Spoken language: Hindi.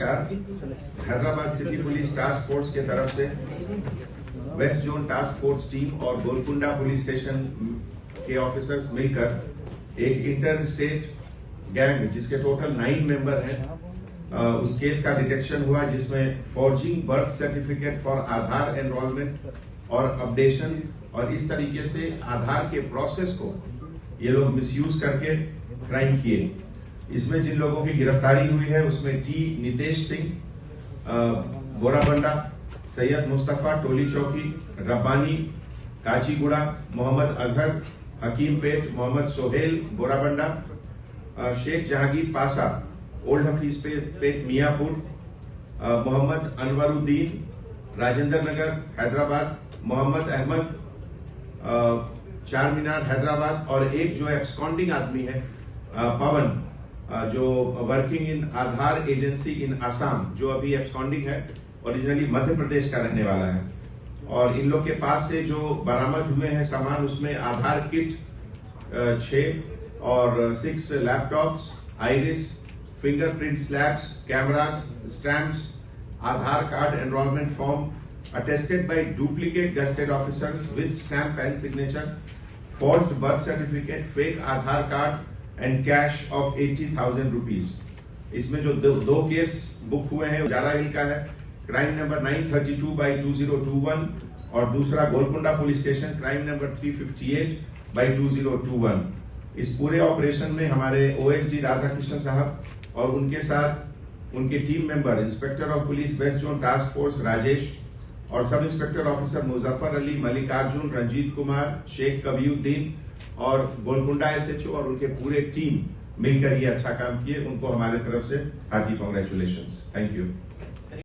नमस्कार। Hyderabad city police task force के तरफ से waste zone task force team और गोलकुंडा पुलिस स्टेशन के ऑफिसर्स मिलकर एक इंटर स्टेट गैंग जिसके टोटल 9 मेंबर हैं उस केस का डिटेक्शन हुआ जिसमें forging birth certificate for Aadhaar enrolment और अपडेशन और इस तरीके से आधार के प्रोसेस को ये लोग मिसयूज करके क्राइम किए। इसमें जिन लोगों की गिरफ्तारी हुई है उसमें टी नितेश सिंह, बोराबंडा, सैयद मुस्तफा टोली चौकी, रब्बानी, काचीगुड़ा, मोहम्मद अजहर, हकीम पेट, मोहम्मद सोहेल, बोराबंडा, शेख जहांगीर पासा, ओल्ड हफीज पेट, मियापुर, मोहम्मद अनवरुद्दीन, राजेंद्र नगर, हैदराबाद, मोहम्मद अहमद, चार मीनार, हैदराबाद, और एक जो एब्सकॉन्डिंग आदमी है पवन, जो वर्किंग इन आधार एजेंसी इन असम, जो अभी एब्सकॉन्डिंग है, ओरिजिनली मध्य प्रदेश का रहने वाला है। और इन लोग के पास से जो बरामद हुए हैं सामान उसमें आधार किट 6 और 6 laptops, iris, fingerprint slabs, cameras, stamps, Aadhaar card enrolment form attested by duplicate gazetted officers with stamp and signature, forged birth certificate, fake Aadhaar card and cash of 80,000 rupees। इसमें जो दो केस बुक हुए हैं जारा हिल का है, क्राइम नंबर 932/2021 और दूसरा Golconda police station crime number 358/2021। इस पूरे ऑपरेशन में हमारे ओएसडी राधाकृष्ण साहब और उनके साथ उनके team member inspector of police west zone task force Rajesh और sub inspector officer Muzaffar Ali, Mallikarjun, Ranjit Kumar, Sheikh Kabiuddin और गोलकुंडा एसएचओ और उनके पूरे टीम मिलकर ये अच्छा काम किए। उनको हमारे तरफ से हार्टी कांग्रेचुलेशंस। Thank you.